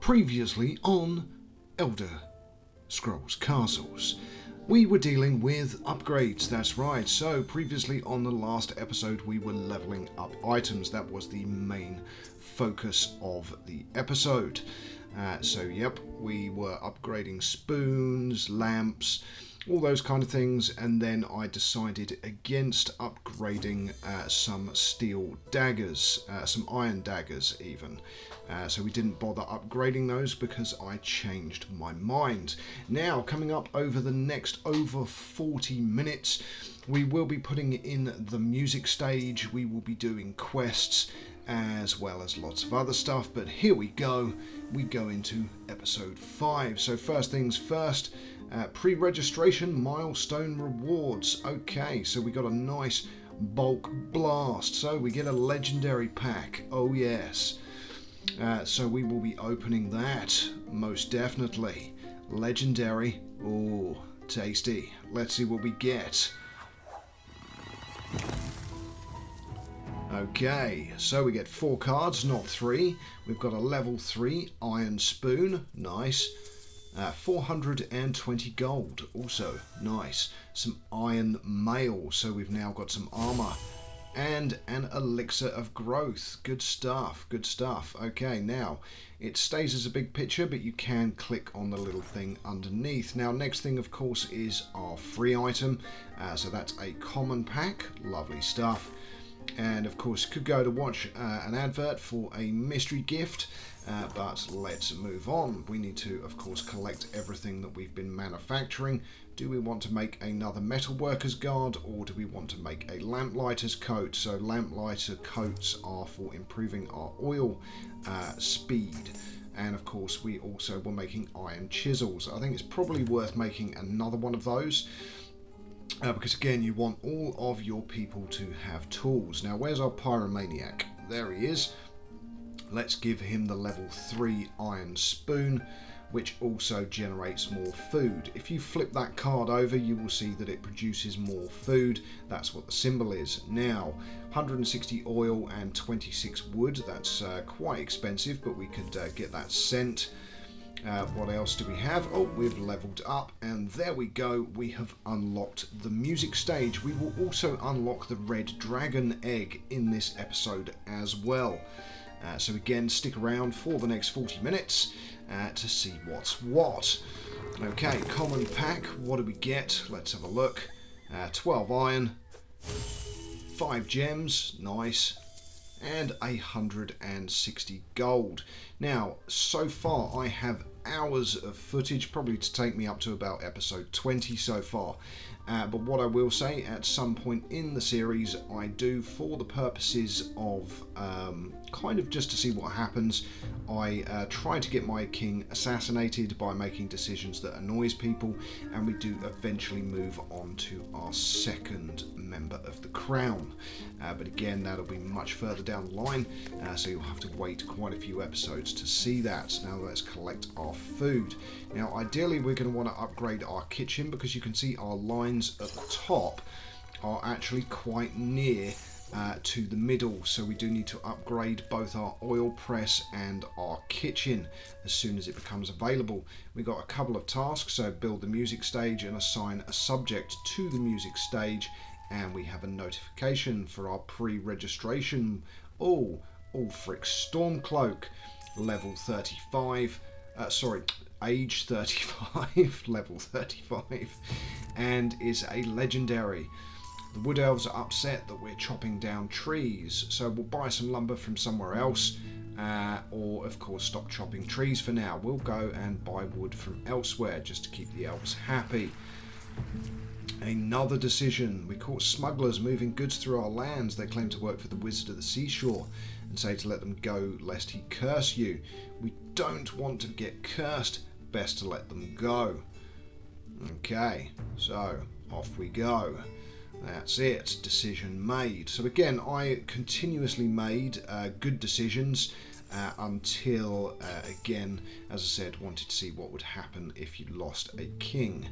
Previously on Elder Scrolls Castles, we were dealing with upgrades, that's right. So previously on the last episode we were leveling up items. That was the main focus of the episode. Yep, we were upgrading spoons, lamps, all those kind of things, and then I decided against upgrading some steel daggers, some iron daggers even. So we didn't bother upgrading those because I changed my mind. Now, coming up over the next over 40 minutes, we will be putting in the music stage, we will be doing quests, as well as lots of other stuff. But here we go into episode 5. So first things first, pre-registration milestone rewards. Okay, so we got a nice bulk blast, so we get a legendary pack. Oh yes. So we will be opening that, most definitely. Legendary. Oh, tasty. Let's see what we get. Okay, so we get 4 cards, not 3. We've got a level 3 iron spoon, nice. 420 gold, also nice. Some iron mail, so we've now got some armor. And an elixir of growth. Good stuff, good stuff. Okay, now it stays as a big picture, but you can click on the little thing underneath. Now, next thing, of course, is our free item. So that's a common pack. Lovely stuff. And of course, could go to watch an advert for a mystery gift, but let's move on. We need to, of course, collect everything that we've been manufacturing. Do we want to make another metalworker's guard, or do we want to make a lamplighter's coat? So lamplighter coats are for improving our oil speed. And of course, we also were making iron chisels. I think it's probably worth making another one of those. Because again, you want all of your people to have tools. Now, where's our pyromaniac? There he is. Let's give him the level 3 iron spoon, which also generates more food. If you flip that card over, you will see that it produces more food. That's what the symbol is. Now, 160 oil and 26 wood. That's quite expensive, but we could get that sent. What else do we have? Oh, we've leveled up, and there we go. We have unlocked the music stage. We will also unlock the red dragon egg in this episode as well. So again, stick around for the next 40 minutes to see what's what. Okay, common pack. What do we get? Let's have a look. 12 iron, 5 gems, nice, and 160 gold. Now, so far I have hours of footage, probably to take me up to about episode 20 so far. But what I will say, at some point in the series, I do, for the purposes of kind of just to see what happens, I try to get my king assassinated by making decisions that annoys people, and we do eventually move on to our second member of the crown. But again, that'll be much further down the line, so you'll have to wait quite a few episodes to see that. Now let's collect our food. Now ideally we're going to want to upgrade our kitchen, because you can see our lines at the top are actually quite near to the middle, so we do need to upgrade both our oil press and our kitchen as soon as it becomes available. We've got a couple of tasks, so build the music stage and assign a subject to the music stage, and we have a notification for our pre-registration. Oh frick, Stormcloak, level 35, age 35, level 35, and is a legendary. The wood elves are upset that we're chopping down trees, so we'll buy some lumber from somewhere else, or of course stop chopping trees for now. We'll go and buy wood from elsewhere just to keep the elves happy. Another decision. We caught smugglers moving goods through our lands. They claim to work for the Wizard of the Seashore and say to let them go lest he curse you. We don't want to get cursed. Best to let them go. Okay, so off we go. That's it. Decision made. So again, I continuously made good decisions until, again, as I said, wanted to see what would happen if you lost a king.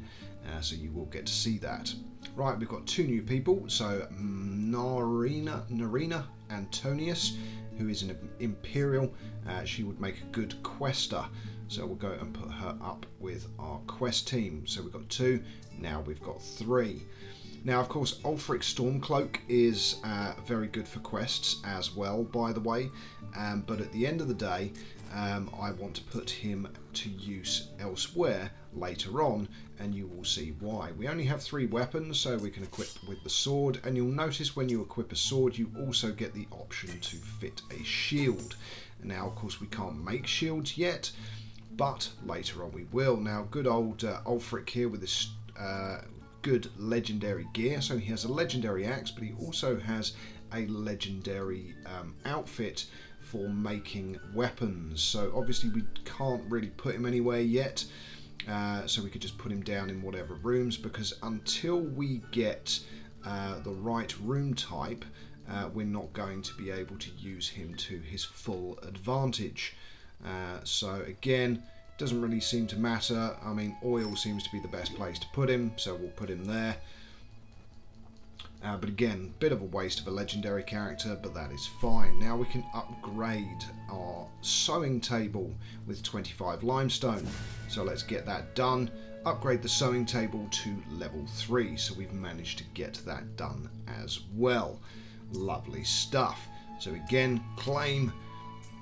So you will get to see that. Right, we've got 2 new people. So Narina Antonius who is an imperial. She would make a good quester. So we'll go and put her up with our quest team. So we've got 2, now we've got 3. Now, of course, Ulfric Stormcloak is very good for quests as well, by the way. But at the end of the day, I want to put him to use elsewhere later on, and you will see why. We only have 3 weapons, so we can equip with the sword, and you'll notice when you equip a sword, you also get the option to fit a shield. Now, of course, we can't make shields yet, but later on we will. Now, good old Ulfric here with this good legendary gear. So he has a legendary axe, but he also has a legendary outfit for making weapons. So obviously we can't really put him anywhere yet, so we could just put him down in whatever rooms, because until we get the right room type, we're not going to be able to use him to his full advantage. So again, doesn't really seem to matter. I mean, oil seems to be the best place to put him, so we'll put him there. But again, bit of a waste of a legendary character, but that is fine. Now we can upgrade our sewing table with 25 limestone. So let's get that done. Upgrade the sewing table to level 3. So we've managed to get that done as well. Lovely stuff. So again, claim.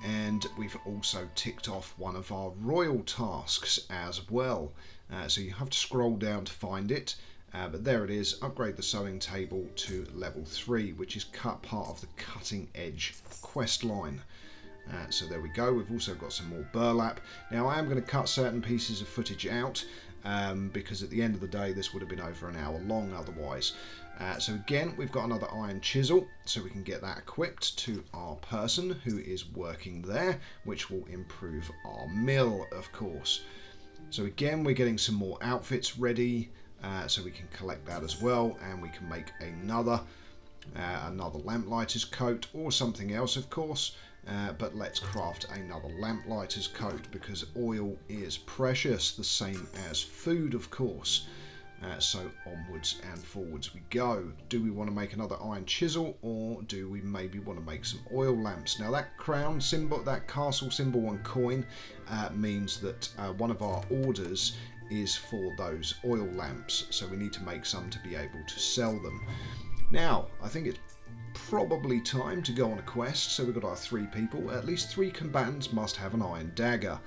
And we've also ticked off one of our royal tasks as well. So you have to scroll down to find it. But there it is. Upgrade the sewing table to level 3, which is part of the cutting edge quest line. So there we go. We've also got some more burlap. Now I am going to cut certain pieces of footage out because at the end of the day this would have been over an hour long otherwise. So again, we've got another iron chisel, so we can get that equipped to our person who is working there, which will improve our mill, of course. So again, we're getting some more outfits ready, so we can collect that as well, and we can make another lamplighter's coat or something else, of course. But let's craft another lamplighter's coat, because oil is precious, the same as food, of course. So onwards and forwards we go. Do we want to make another iron chisel, or do we maybe want to make some oil lamps? Now that crown symbol, that castle symbol 1 coin, means that one of our orders is for those oil lamps. So we need to make some to be able to sell them. Now, I think it's probably time to go on a quest. So we've got our 3 people. At least 3 combatants must have an iron dagger.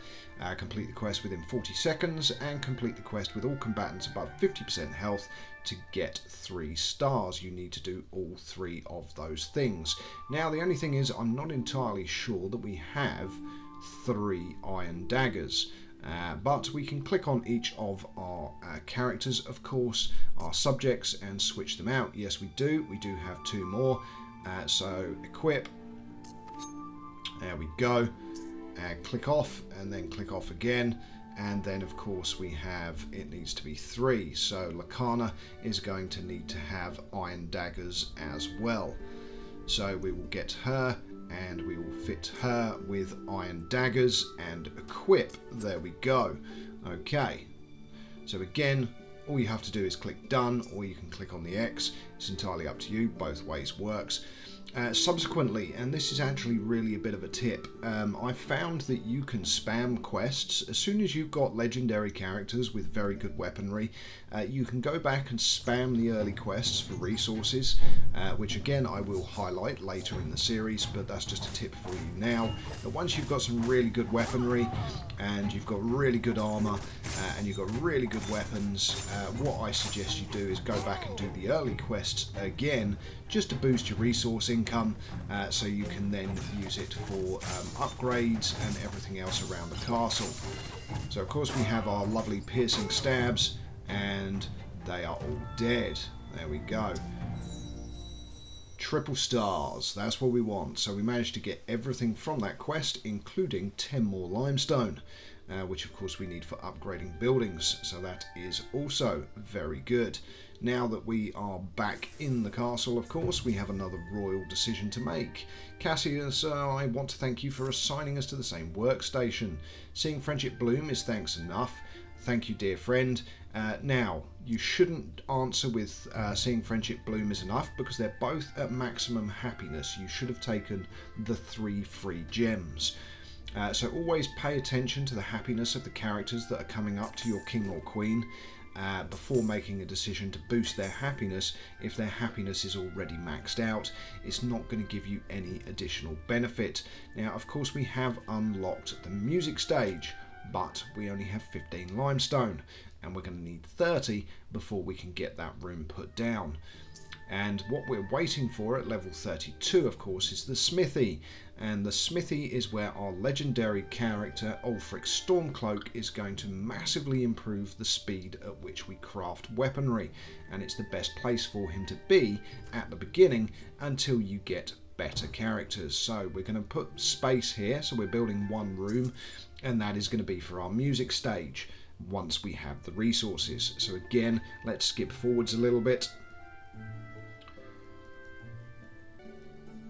Complete the quest within 40 seconds and complete the quest with all combatants above 50% health to get 3 stars. You need to do all 3 of those things. Now the only thing is, I'm not entirely sure that we have 3 iron daggers. But we can click on each of our characters, of course, our subjects, and switch them out. Yes, we do. We do have 2 more. So equip. There we go. Click off, and then click off again. And then, of course, we have, it needs to be 3. So Lakana is going to need to have iron daggers as well. So we will get her, and we will fit her with iron daggers and equip. There we go. Okay, so again, all you have to do is click done, or you can click on the X. It's entirely up to you. Both ways works. Subsequently, and this is actually really a bit of a tip, I found that you can spam quests. As soon as you've got legendary characters with very good weaponry, you can go back and spam the early quests for resources, which again I will highlight later in the series, but that's just a tip for you now. But once you've got some really good weaponry, and you've got really good armor, and you've got really good weapons, what I suggest you do is go back and do the early quests again, just to boost your resource income, so you can then use it for upgrades and everything else around the castle. So of course we have our lovely piercing stabs, and they are all dead. There we go. Triple stars, that's what we want. So we managed to get everything from that quest, including 10 more limestone, which of course we need for upgrading buildings. So that is also very good. Now that we are back in the castle, of course, we have another royal decision to make. Cassius, I want to thank you for assigning us to the same workstation. Seeing friendship bloom is thanks enough. Thank you, dear friend. Now, you shouldn't answer with seeing friendship bloom is enough, because they're both at maximum happiness. You should have taken the 3 free gems. So always pay attention to the happiness of the characters that are coming up to your king or queen before making a decision to boost their happiness. If their happiness is already maxed out, it's not going to give you any additional benefit. Now, of course, we have unlocked the music stage, but we only have 15 limestone, and we're going to need 30 before we can get that room put down. And what we're waiting for at level 32, of course, is the smithy. And the smithy is where our legendary character, Ulfric Stormcloak, is going to massively improve the speed at which we craft weaponry. And it's the best place for him to be at the beginning until you get better characters. So we're going to put space here, so we're building 1 room, and that is going to be for our music stage once we have the resources. So again, let's skip forwards a little bit.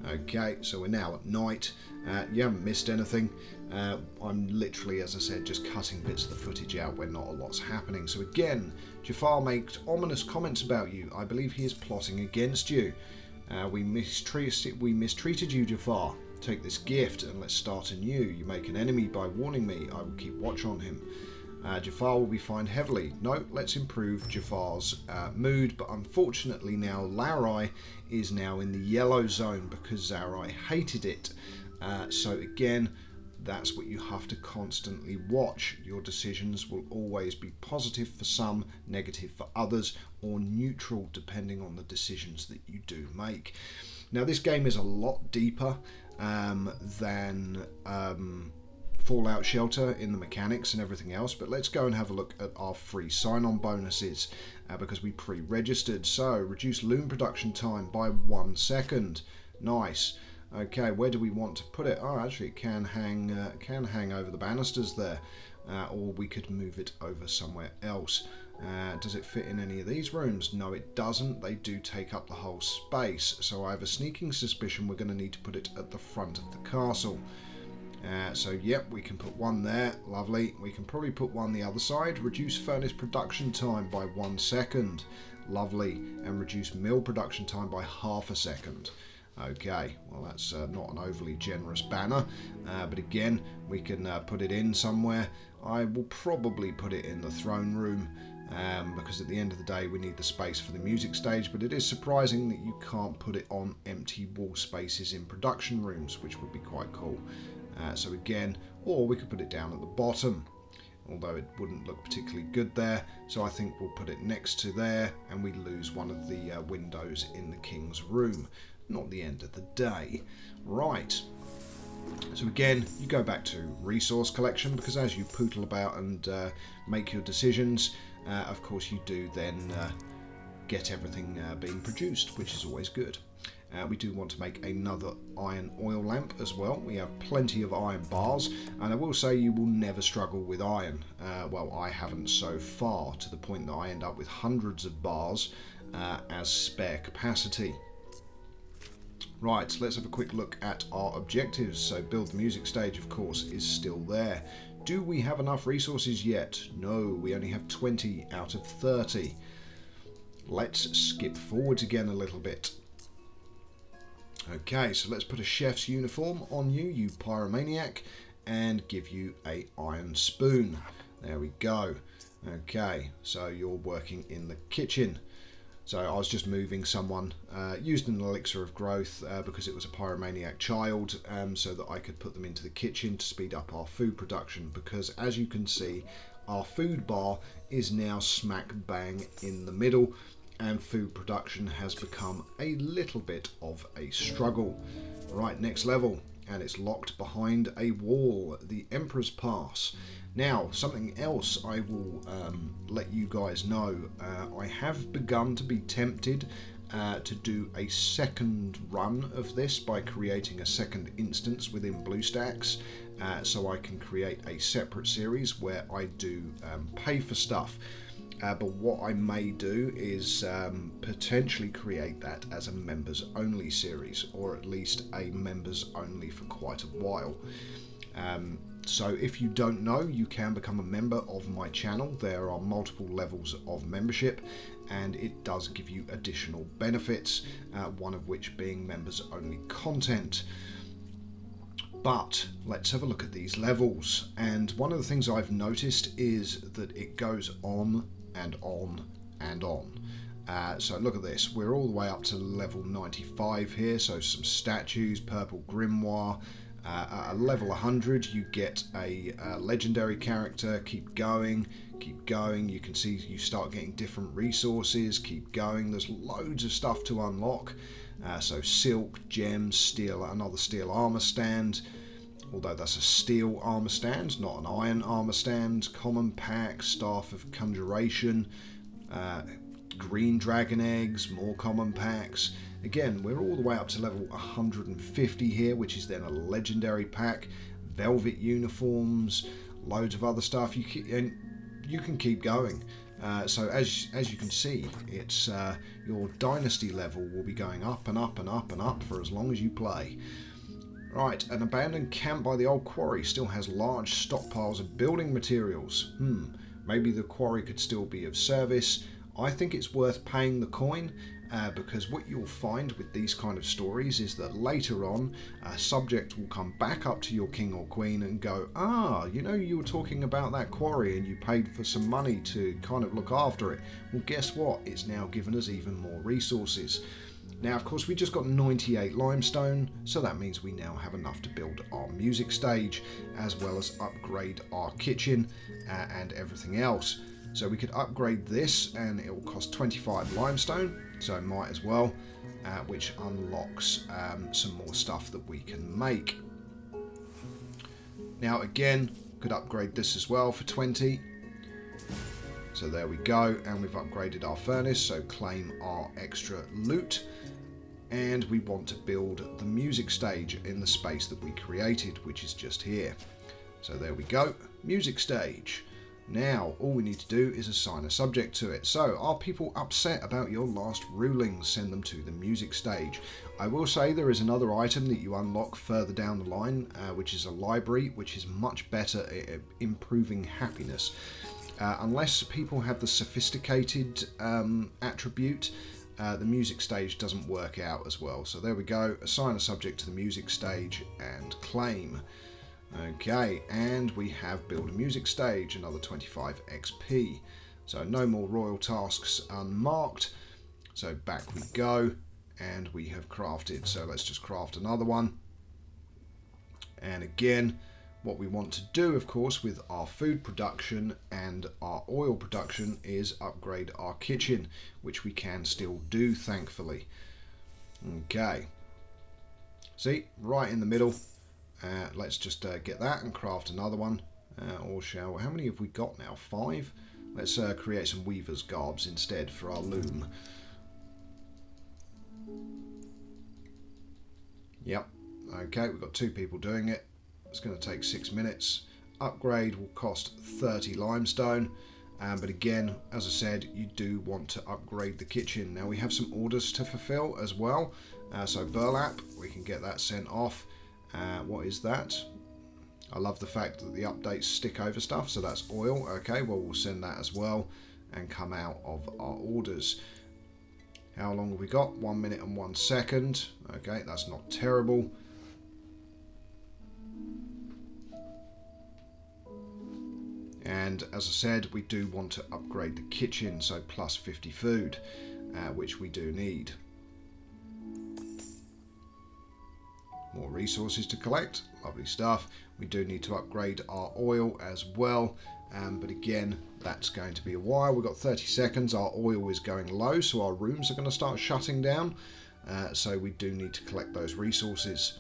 Okay, so we're now at night. You haven't missed anything. I'm literally, as I said, just cutting bits of the footage out where not a lot's happening. So again, Jafar makes ominous comments about you. I believe he is plotting against you. We mistreated you, Jafar. Take this gift and let's start anew. You make an enemy by warning me. I will keep watch on him. Jafar will be fined heavily. No, let's improve Jafar's mood, but unfortunately now Larai is now in the yellow zone because Zarai hated it. So again, that's what you have to constantly watch. Your decisions will always be positive for some, negative for others, or neutral depending on the decisions that you do make. Now, this game is a lot deeper than Fallout Shelter in the mechanics and everything else, but let's go and have a look at our free sign-on bonuses because we pre-registered. So reduce loom production time by 1 second. Nice. Okay, where do we want to put it? Oh, actually it can hang over the banisters there, or we could move it over somewhere else. Does it fit in any of these rooms? No, it doesn't. They do take up the whole space, so I have a sneaking suspicion we're going to need to put it at the front of the castle. So yep, we can put 1 there. Lovely. We can probably put 1 the other side. Reduce furnace production time by 1 second. Lovely. And reduce mill production time by ½ second. Okay, well that's not an overly generous banner, but again, we can put it in somewhere. I will probably put it in the throne room because at the end of the day we need the space for the music stage, but it is surprising that you can't put it on empty wall spaces in production rooms, which would be quite cool. So again, or we could put it down at the bottom, although it wouldn't look particularly good there, so I think we'll put it next to there and we lose one of the windows in the king's room. Not the end of the day. Right, so again, you go back to resource collection, because as you pootle about and make your decisions, of course you do then get everything being produced, which is always good. We do want to make another iron oil lamp as well. We have plenty of iron bars, and I will say you will never struggle with iron. Well, I haven't so far, to the point that I end up with hundreds of bars as spare capacity. Right, let's have a quick look at our objectives. So build the music stage, of course, is still there. Do we have enough resources yet? No, we only have 20 out of 30. Let's skip forwards again a little bit. Okay, so let's put a chef's uniform on you, you pyromaniac, and give you a iron spoon. There we go. Okay, so you're working in the kitchen. So I was just moving someone, used an elixir of growth because it was a pyromaniac child, so that I could put them into the kitchen to speed up our food production, because as you can see, our food bar is now smack bang in the middle, and food production has become a little bit of a struggle. Right, next level, and it's locked behind a wall, the Emperor's Pass. Now, something else I will let you guys know, I have begun to be tempted to do a second run of this by creating a second instance within BlueStacks, so I can create a separate series where I do pay for stuff. But what I may do is potentially create that as a members only series, or at least a members only for quite a while. So if you don't know, you can become a member of my channel. There are multiple levels of membership, and it does give you additional benefits, one of which being members only content. But let's have a look at these levels, and one of the things I've noticed is that it goes on and on and on. So look at this, we're all the way up to level 95 here, so some statues, purple grimoire. At level 100 you get a legendary character. Keep going, you can see you start getting different resources. Keep going, there's loads of stuff to unlock. So silk, gems, steel, another steel armor stand, although that's a steel armor stand, not an iron armor stand. Common pack, staff of conjuration, green dragon eggs, more common packs. Again, we're all the way up to level 150 here, which is then a legendary pack, velvet uniforms, loads of other stuff. And you can keep going. So as you can see, it's your dynasty level will be going up and up and up and up for as long as you play. Right, an abandoned camp by the old quarry still has large stockpiles of building materials. Maybe the quarry could still be of service. I think it's worth paying the coin, because what you'll find with these kind of stories is that later on a subject will come back up to your king or queen and go, you know, you were talking about that quarry and you paid for some money to kind of look after it. Well, guess what? It's now given us even more resources. Now, of course, we just got 98 limestone, so that means we now have enough to build our music stage, as well as upgrade our kitchen and everything else. So we could upgrade this and it will cost 25 limestone, so might as well, which unlocks some more stuff that we can make. Now again, could upgrade this as well for 20. So there we go, and we've upgraded our furnace, so claim our extra loot. And we want to build the music stage in the space that we created, which is just here. So there we go, music stage. Now, all we need to do is assign a subject to it. So, are people upset about your last rulings? Send them to the music stage. I will say there is another item that you unlock further down the line, which is a library, which is much better at improving happiness. Unless people have the sophisticated attribute, the music stage doesn't work out as well. So there we go, assign a subject to the music stage and claim. Okay, and we have build a music stage, another 25 XP. So no more royal tasks unmarked. So back we go, and we have crafted. So let's just craft another one. And again, what we want to do, of course, with our food production and our oil production is upgrade our kitchen, which we can still do, thankfully. Okay. See, right in the middle. Let's just get that and craft another one. How many have we got now? 5? Let's create some weaver's garbs instead for our loom. Yep. Okay, we've got 2 people doing it. It's going to take 6 minutes. Upgrade will cost 30 limestone. But again, as I said, you do want to upgrade the kitchen. Now we have some orders to fulfill as well. So burlap, we can get that sent off. What is that? I love the fact that the updates stick over stuff, so that's oil. Okay, well, we'll send that as well and come out of our orders. How long have we got? 1 minute and 1 second. Okay, that's not terrible. And as I said, we do want to upgrade the kitchen, so plus 50 food, which we do need. More resources to collect, lovely stuff. We do need to upgrade our oil as well, but again, that's going to be a while. We've got 30 seconds, our oil is going low, so our rooms are going to start shutting down. So we do need to collect those resources,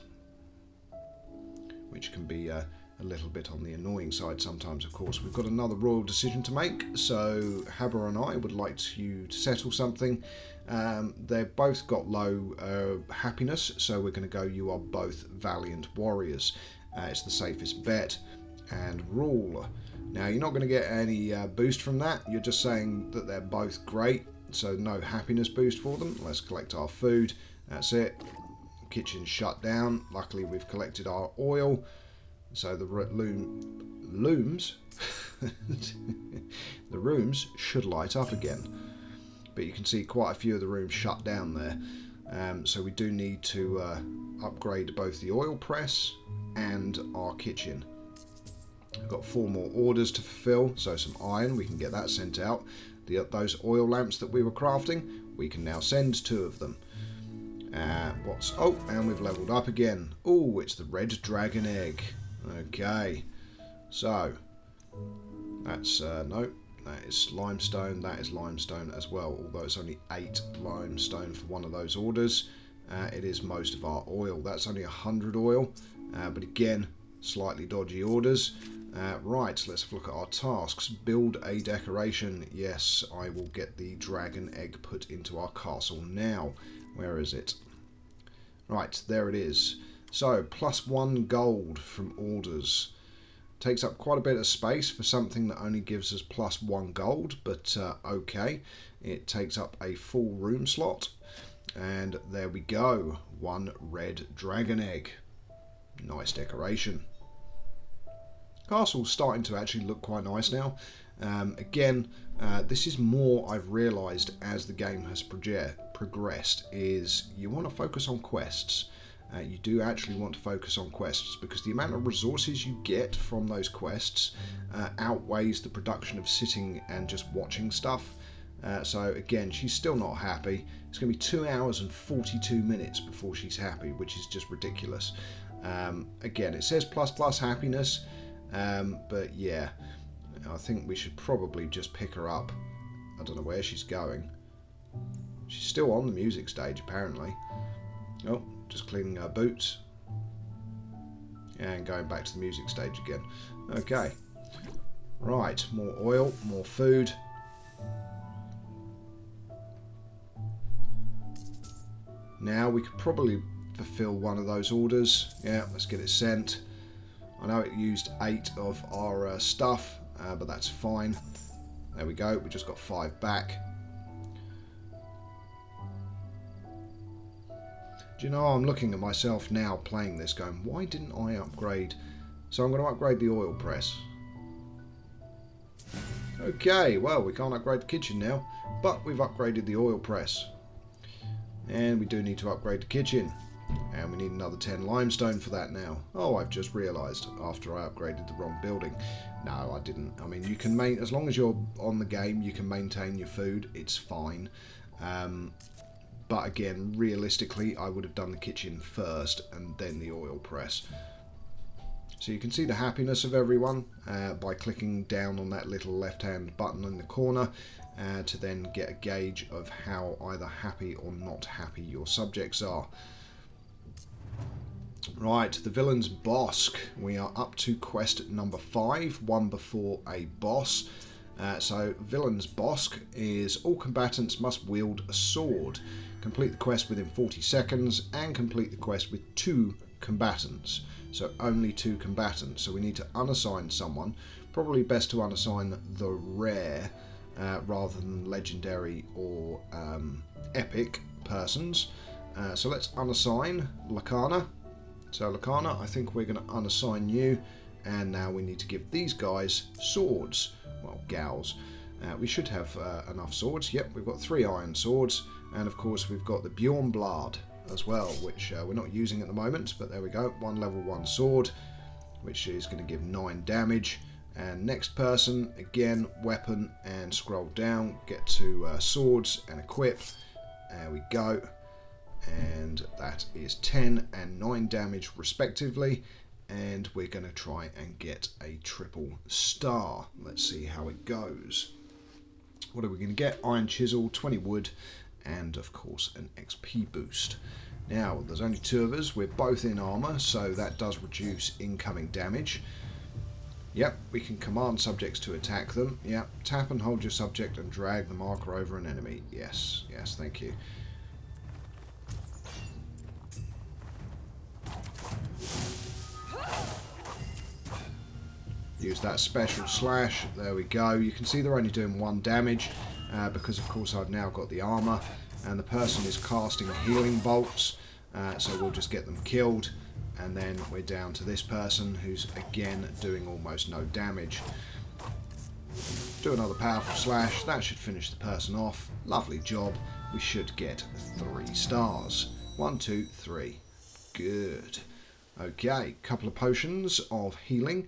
which can be a little bit on the annoying side sometimes, of course. We've got another royal decision to make, so Haber and I would like you to settle something. They've both got low happiness, so we're going to go, you are both valiant warriors. It's the safest bet. And rule. Now, you're not going to get any boost from that. You're just saying that they're both great, so no happiness boost for them. Let's collect our food. That's it. Kitchen shut down. Luckily, we've collected our oil. So the looms, the rooms should light up again. But you can see quite a few of the rooms shut down there. So we do need to upgrade both the oil press and our kitchen. We've got 4 more orders to fulfill, so some iron, we can get that sent out. Those oil lamps that we were crafting, we can now send 2 of them. And we've leveled up again. Oh, it's the red dragon egg. Okay, so that's no, that is limestone. That is limestone as well. Although it's only 8 limestone for one of those orders, it is most of our oil. That's only 100 oil, but again, slightly dodgy orders. Right, let's have a look at our tasks. Build a decoration. Yes, I will get the dragon egg put into our castle now. Where is it? Right, there it is. So, +1 gold from orders. Takes up quite a bit of space for something that only gives us +1 gold, but okay. It takes up a full room slot. And there we go. 1 red dragon egg. Nice decoration. Castle's starting to actually look quite nice now. Again, this is more I've realised as the game has progressed, is you want to focus on quests. You do actually want to focus on quests because the amount of resources you get from those quests outweighs the production of sitting and just watching stuff. So again, she's still not happy. It's going to be 2 hours and 42 minutes before she's happy, which is just ridiculous. Again, it says ++ happiness, but yeah, I think we should probably just pick her up. I don't know where she's going. She's still on the music stage, apparently. Oh, just cleaning her boots. And going back to the music stage again. Okay. Right, more oil, more food. Now we could probably fulfill one of those orders. Yeah, let's get it sent. I know it used 8 of our stuff, but that's fine. There we go, we just got 5 back. Do you know, I'm looking at myself now playing this going, why didn't I upgrade? So I'm going to upgrade the oil press. Okay, well, we can't upgrade the kitchen now, but we've upgraded the oil press. And we do need to upgrade the kitchen. And we need another 10 limestone for that now. Oh, I've just realised after I upgraded the wrong building. No, I didn't. I mean, you can as long as you're on the game, you can maintain your food. It's fine. But again, realistically, I would have done the kitchen first and then the oil press. So you can see the happiness of everyone by clicking down on that little left-hand button in the corner to then get a gauge of how either happy or not happy your subjects are. Right, the villain's boss. We are up to quest number 5, one before a boss. So, villain's boss is all combatants must wield a sword. Complete the quest within 40 seconds and complete the quest with 2 combatants. So, only 2 combatants. So, we need to unassign someone. Probably best to unassign the rare rather than legendary or epic persons. So, let's unassign Lakana. So Lakana, I think we're going to unassign you, and now we need to give these guys swords, well, gals. We should have enough swords. Yep, we've got 3 iron swords, and of course we've got the Bjornblad as well, which we're not using at the moment, but there we go, 1 level 1 sword, which is going to give 9 damage. And next person, again, weapon, and scroll down, get to swords and equip. There we go. And that is 10 and 9 damage respectively, and we're going to try and get a triple star. Let's see how it goes. What are we going to get? Iron chisel, 20 wood, and of course an XP boost. Now there's only 2 of us, we're both in armor, so that does reduce incoming damage. Yep, we can command subjects to attack them. Yep, tap and hold your subject and drag the marker over an enemy. Yes, yes, thank you. Use that special slash. There we go. You can see they're only doing 1 damage because, of course, I've now got the armor, and the person is casting healing bolts, so we'll just get them killed. And then we're down to this person who's again doing almost no damage. Do another powerful slash. That should finish the person off. Lovely job. We should get 3 stars. 1, 2, 3. Good. Okay, couple of potions of healing.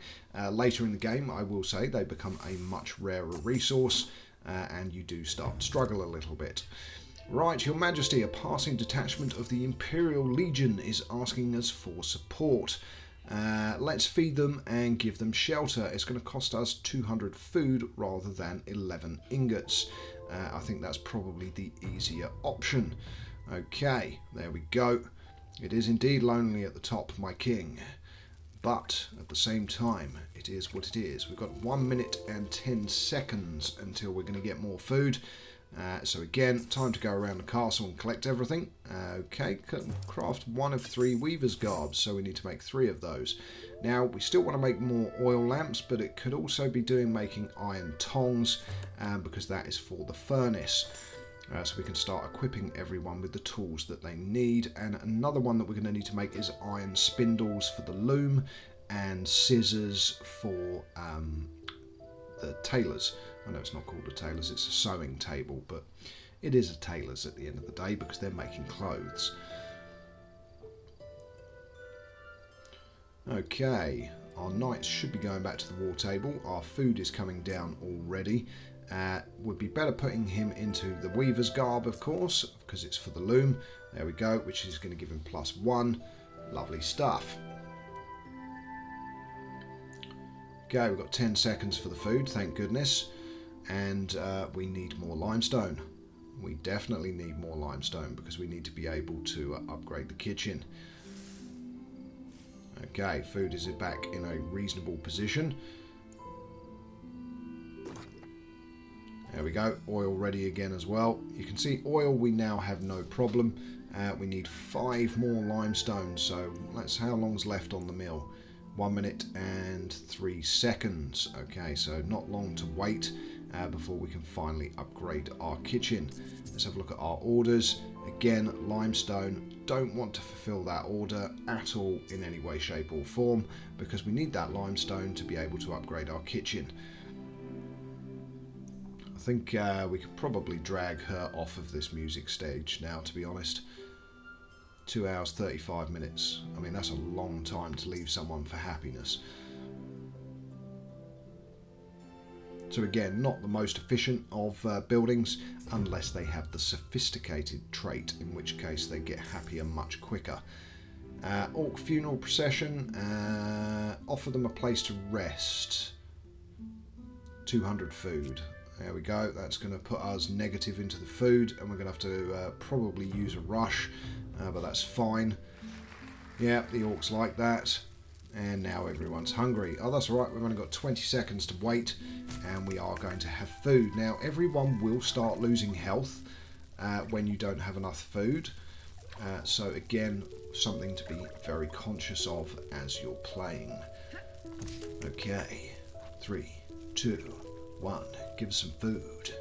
Later in the game, I will say, they become a much rarer resource, and you do start to struggle a little bit. Right, Your Majesty, a passing detachment of the Imperial Legion is asking us for support. Let's feed them and give them shelter. It's going to cost us 200 food rather than 11 ingots. I think that's probably the easier option. Okay, there we go. It is indeed lonely at the top, my king. But at the same time, it is what it is. We've got 1 minute and 10 seconds until we're going to get more food. So again, time to go around the castle and collect everything. Okay, craft 1 of 3 weaver's garbs, so we need to make 3 of those. Now, we still want to make more oil lamps, but it could also be making iron tongs, because that is for the furnace. So we can start equipping everyone with the tools that they need. And another one that we're going to need to make is iron spindles for the loom and scissors for the tailors. I know it's not called a tailor's, it's a sewing table, but it is a tailor's at the end of the day because they're making clothes. Okay, our knights should be going back to the war table. Our food is coming down already. Would be better putting him into the weaver's garb, of course, because it's for the loom. There we go, which is going to give him +1. Lovely stuff. Okay, we've got 10 seconds for the food, thank goodness. And we need more limestone. We definitely need more limestone because we need to be able to upgrade the kitchen. Okay, food is back in a reasonable position. There we go, oil ready again as well. You can see oil we now have no problem. We need 5 more limestone, so how long's left on the mill? 1 minute and 3 seconds. Okay, so not long to wait before we can finally upgrade our kitchen. Let's have a look at our orders. Again, limestone, don't want to fulfill that order at all in any way, shape or form because we need that limestone to be able to upgrade our kitchen. I think we could probably drag her off of this music stage now, to be honest. 2 hours, 35 minutes. I mean, that's a long time to leave someone for happiness. So again, not the most efficient of buildings unless they have the sophisticated trait, in which case they get happier much quicker. Orc funeral procession, offer them a place to rest. 200 food. There we go, that's going to put us negative into the food and we're going to have to probably use a rush, but that's fine. Yeah, the orcs like that. And now everyone's hungry. Oh, that's alright, we've only got 20 seconds to wait and we are going to have food. Now, everyone will start losing health when you don't have enough food. So again, something to be very conscious of as you're playing. Okay, 3, 2, 1, give us some food.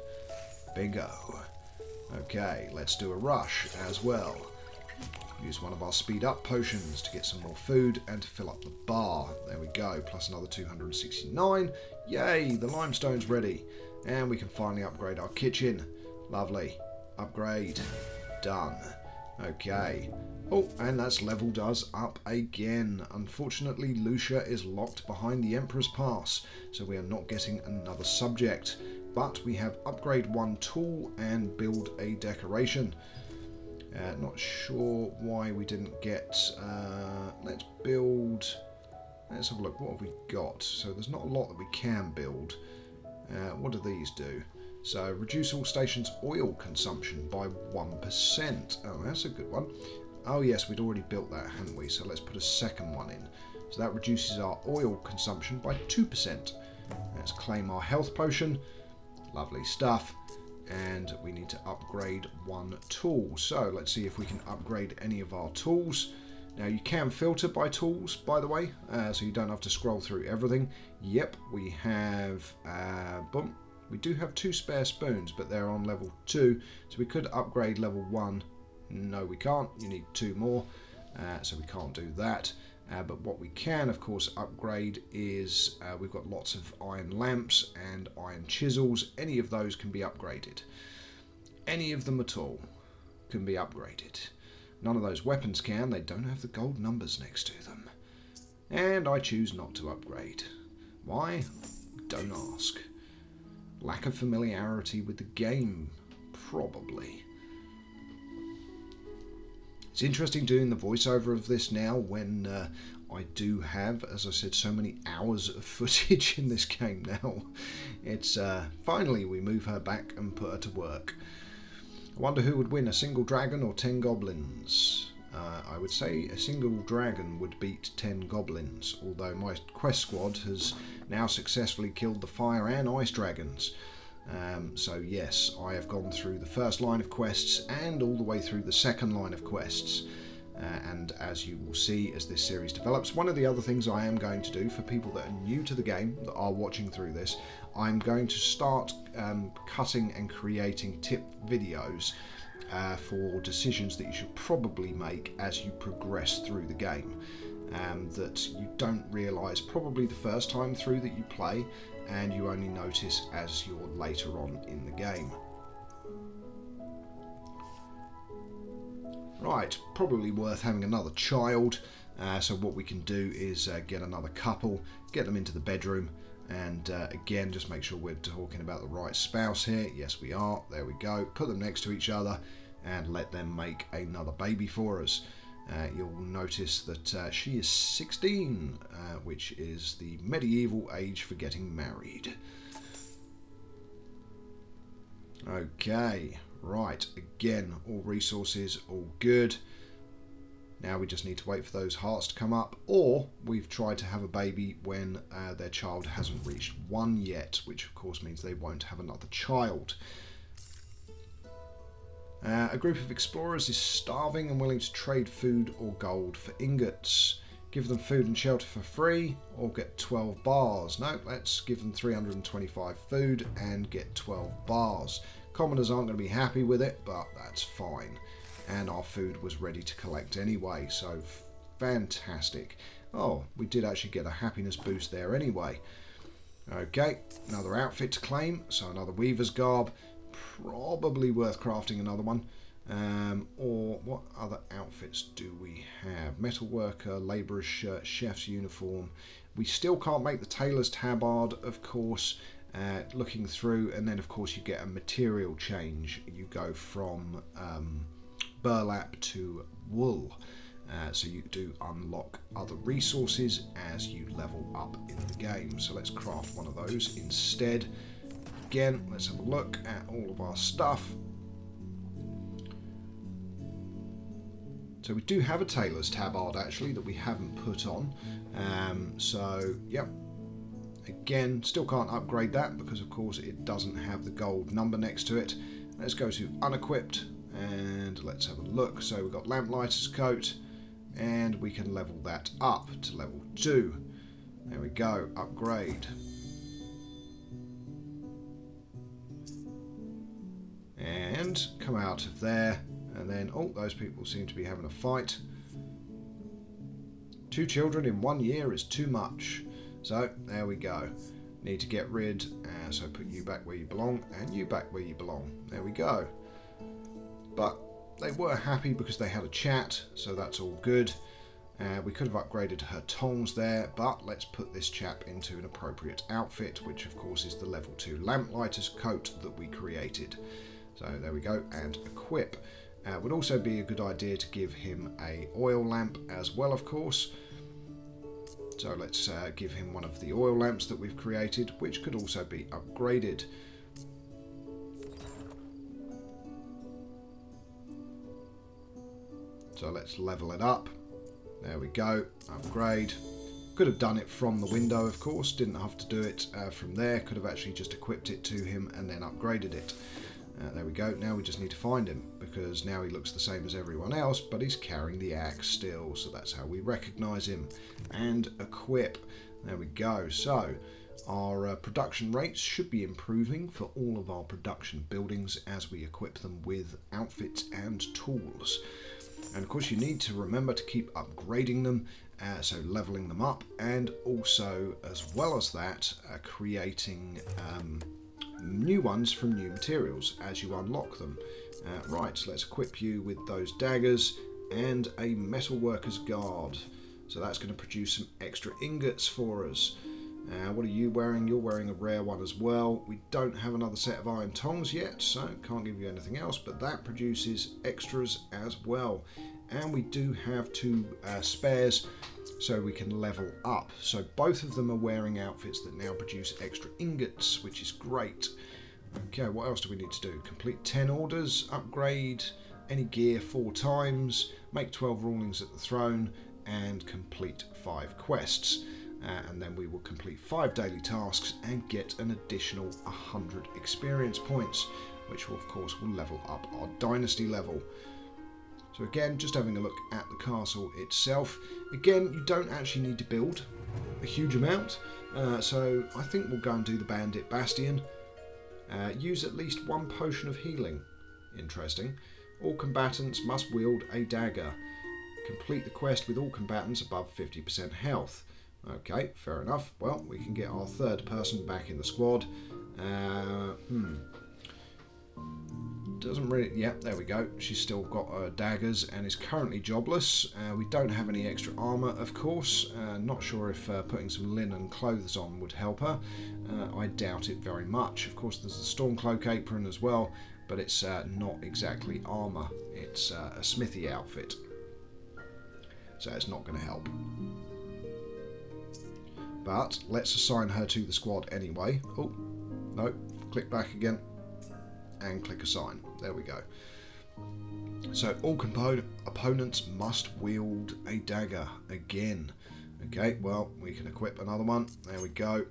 Bingo. Okay, let's do a rush as well. Use one of our speed up potions to get some more food and to fill up the bar. There we go, plus another 269. Yay, the limestone's ready. And we can finally upgrade our kitchen. Lovely. Upgrade. Done. Okay. Oh, and that's leveled us up again. Unfortunately, Lucia is locked behind the Emperor's Pass, so we are not getting another subject. But we have upgrade 1 tool and build a decoration. Not sure why we didn't get... let's build... Let's have a look. What have we got? So there's not a lot that we can build. What do these do? So reduce all stations' oil consumption by 1%. Oh, that's a good one. Oh yes, we'd already built that, hadn't we? So let's put a second one in. So that reduces our oil consumption by 2%. Let's claim our health potion. Lovely stuff. And we need to upgrade 1 tool. So let's see if we can upgrade any of our tools. Now you can filter by tools, by the way, so you don't have to scroll through everything. Yep, we have, boom. We do have 2 spare spoons, but they're on level 2, so we could upgrade level 1. No, we can't. You need 2 more. so we can't do that. But what we can, of course, upgrade is we've got lots of iron lamps and iron chisels. Any of those can be upgraded. Any of them at all can be upgraded. None of those weapons can. They don't have the gold numbers next to them. And I choose not to upgrade. Why? Don't ask. Lack of familiarity with the game, probably. It's interesting doing the voiceover of this now when I do have, as I said, so many hours of footage in this game now. It's finally we move her back and put her to work. I wonder who would win, a single dragon or 10 goblins? I would say a single dragon would beat 10 goblins, although my quest squad has now successfully killed the fire and ice dragons. So yes, I have gone through the first line of quests and all the way through the second line of quests. And as you will see as this series develops, one of the other things I am going to do for people that are new to the game, that are watching through this, I'm going to start cutting and creating tip videos for decisions that you should probably make as you progress through the game. That you don't realise probably the first time through that you play, and you only notice as you're later on in the game. Right, probably worth having another child, so what we can do is get another couple, get them into the bedroom, and again just make sure we're talking about the right spouse here. Yes we are, there we go. Put them next to each other and let them make another baby for us. You'll notice that she is 16, which is the medieval age for getting married. Okay, right, again, all resources, all good. Now we just need to wait for those hearts to come up, or we've tried to have a baby when their child hasn't reached 1 yet, which of course means they won't have another child. A group of explorers is starving and willing to trade food or gold for ingots. Give them food and shelter for free or get 12 bars. No, let's give them 325 food and get 12 bars. Commoners aren't going to be happy with it, but that's fine. And our food was ready to collect anyway, so fantastic. Oh, we did actually get a happiness boost there anyway. Okay, another outfit to claim, so another weaver's garb. Probably worth crafting another one. Or what other outfits do we have? Metalworker, labourer's shirt, chef's uniform. We still can't make the tailor's tabard, of course. Looking through, and then of course you get a material change. You go from burlap to wool. So you do unlock other resources as you level up in the game. So let's craft one of those instead. Again, let's have a look at all of our stuff. So we do have a tailor's tabard actually that we haven't put on. So yep, again, still can't upgrade that because of course it doesn't have the gold number next to it. Let's go to unequipped and let's have a look. So we've got lamplighter's coat and we can level that up to level 2. There we go, upgrade. And come out of there, and then, oh, those people seem to be having a fight. 2 children in 1 year is too much. So, there we go. Need to get rid, so put you back where you belong, and you back where you belong. There we go. But they were happy because they had a chat, so that's all good. We could have upgraded her tongs there, but let's put this chap into an appropriate outfit, which of course is the level 2 lamplighter's coat that we created. So there we go, and equip. Would also be a good idea to give him a oil lamp as well, of course. So let's give him one of the oil lamps that we've created, which could also be upgraded. So let's level it up. There we go, upgrade. Could have done it from the window, of course, didn't have to do it from there. Could have actually just equipped it to him and then upgraded it. There we go, now we just need to find him, because now he looks the same as everyone else, but he's carrying the axe still, so that's how we recognise him. And equip. There we go. So, our production rates should be improving for all of our production buildings as we equip them with outfits and tools. And of course you need to remember to keep upgrading them, so leveling them up, and also as well as that creating new ones from new materials as you unlock them. Right, so let's equip you with those daggers and a metalworker's guard. So that's going to produce some extra ingots for us. What are you wearing? You're wearing a rare one as well. We don't have another set of iron tongs yet, so can't give you anything else, but that produces extras as well. And we do have 2 spares, so we can level up. So both of them are wearing outfits that now produce extra ingots, which is great. Okay, what else do we need to do? Complete 10 orders, upgrade any gear 4 times, make 12 rulings at the throne, and complete 5 quests. And then we will complete 5 daily tasks and get an additional 100 experience points, which will, of course, will level up our dynasty level. So again, just having a look at the castle itself. Again, you don't actually need to build a huge amount, so I think we'll go and do the bandit bastion. Use at least 1 potion of healing. Interesting. All combatants must wield a dagger. Complete the quest with all combatants above 50% health. Okay, fair enough. Well, we can get our 3rd person back in the squad. Doesn't really... Yep, there we go. She's still got daggers and is currently jobless. We don't have any extra armour, of course. Not sure if putting some linen clothes on would help her. I doubt it very much. Of course, there's the Stormcloak apron as well, but it's not exactly armour. It's a smithy outfit. So it's not going to help. But let's assign her to the squad anyway. Oh, no. Click back again. And click assign. There we go. So all opponents must wield a dagger again. Okay, well, we can equip another one. There we go.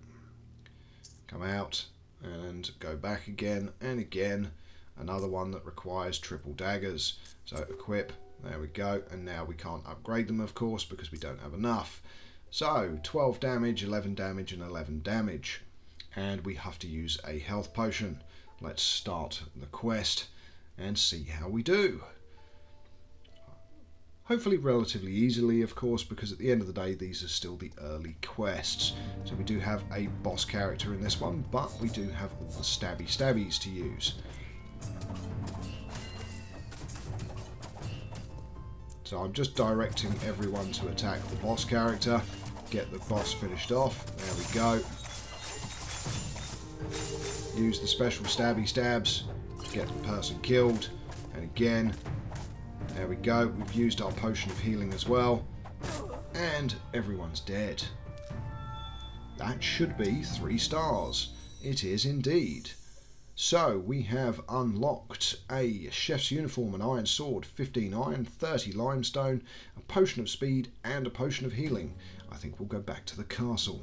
Come out and go back again and again. Another one that requires triple daggers. So equip. There we go. And now we can't upgrade them, of course, because we don't have enough. So 12 damage, 11 damage, and 11 damage. And we have to use a health potion. Let's start the quest and see how we do. Hopefully relatively easily, of course, because at the end of the day these are still the early quests. So we do have a boss character in this one, but we do have all the stabbies to use. So I'm just directing everyone to attack the boss character, get the boss finished off. There we go. Use the special stabs to get the person killed. And again, there we go. We've used our potion of healing as well. And everyone's dead. That should be 3 stars. It is indeed. So we have unlocked a chef's uniform, an iron sword, 15 iron, 30 limestone, a potion of speed and a potion of healing. I think we'll go back to the castle,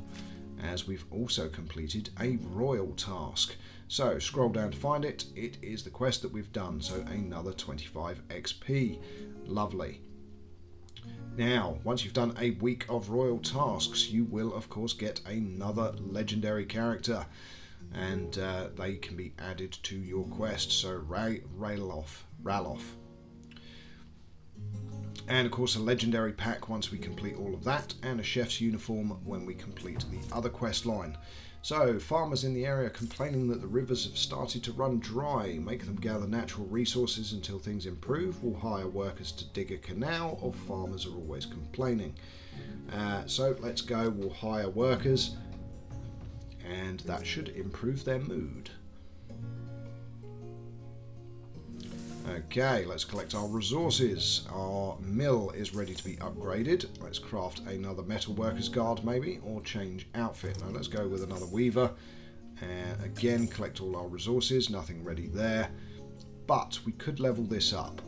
as we've also completed a royal task. So scroll down to find it. It is the quest that we've done, so another 25 XP. Lovely. Now, once you've done a week of royal tasks, you will of course get another legendary character, and they can be added to your quest. So Ralof. And of course a legendary pack once we complete all of that, and a chef's uniform when we complete the other quest line. So farmers in the area complaining that the rivers have started to run dry. Make them gather natural resources until things improve. We'll hire workers to dig a canal, or farmers are always complaining. So let's go, we'll hire workers, and that should improve their mood. Okay, let's collect our resources. Our mill is ready to be upgraded. Let's craft another metal worker's guard maybe, or change outfit. Now let's go with another weaver. And again, collect all our resources. Nothing ready there. But we could level this up.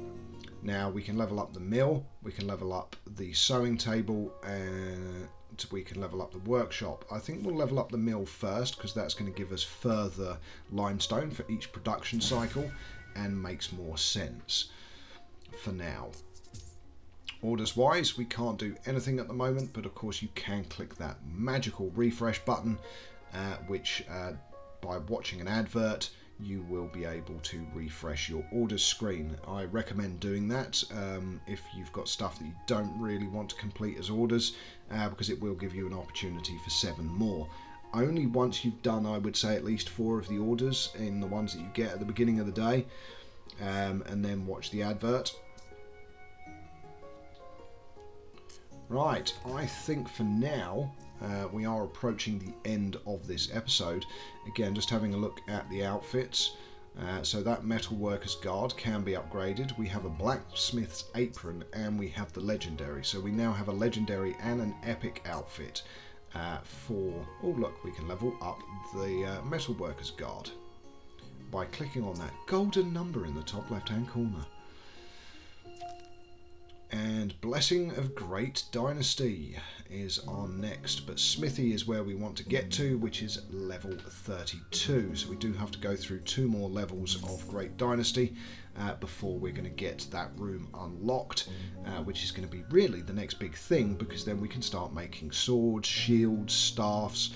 Now we can level up the mill, we can level up the sewing table, and we can level up the workshop. I think we'll level up the mill first, because that's going to give us further limestone for each production cycle, and makes more sense for now. Orders wise, we can't do anything at the moment, but of course you can click that magical refresh button, which by watching an advert you will be able to refresh your orders screen. I recommend doing that if you've got stuff that you don't really want to complete as orders, because it will give you an opportunity for 7 more. Only once you've done, I would say, at least 4 of the orders in the ones that you get at the beginning of the day, and then watch the advert. Right, I think for now we are approaching the end of this episode. Again, just having a look at the outfits. So that metalworker's guard can be upgraded. We have a blacksmith's apron and we have the legendary. So we now have a legendary and an epic outfit for... Oh look, we can level up the metalworker's guard by clicking on that golden number in the top left hand corner. And Blessing of Great Dynasty is on next, but Smithy is where we want to get to, which is level 32. So we do have to go through 2 more levels of Great Dynasty before we're going to get that room unlocked, which is going to be really the next big thing, because then we can start making swords, shields, staffs,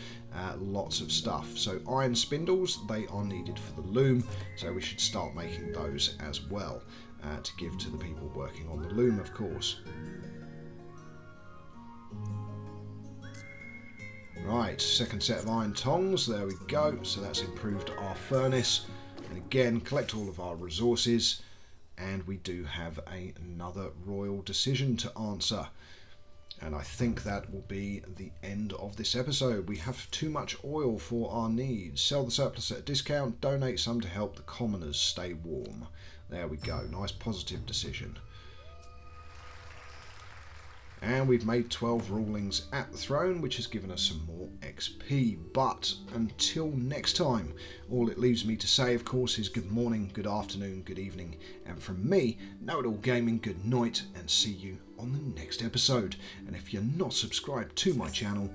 lots of stuff. So iron spindles, they are needed for the loom, so we should start making those as well. To give to the people working on the loom, of course. Right, second set of iron tongs, there we go. So that's improved our furnace. And again, collect all of our resources. And we do have another royal decision to answer. And I think that will be the end of this episode. We have too much oil for our needs. Sell the surplus at a discount. Donate some to help the commoners stay warm. There we go. Nice positive decision. And we've made 12 rulings at the throne, which has given us some more XP. But until next time, all it leaves me to say, of course, is good morning, good afternoon, good evening. And from me, Know It All Gaming, good night, and see you on the next episode. And if you're not subscribed to my channel,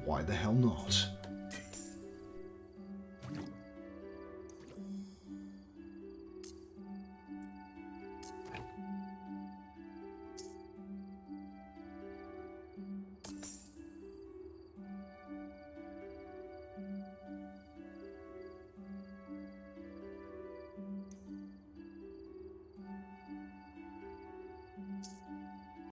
why the hell not?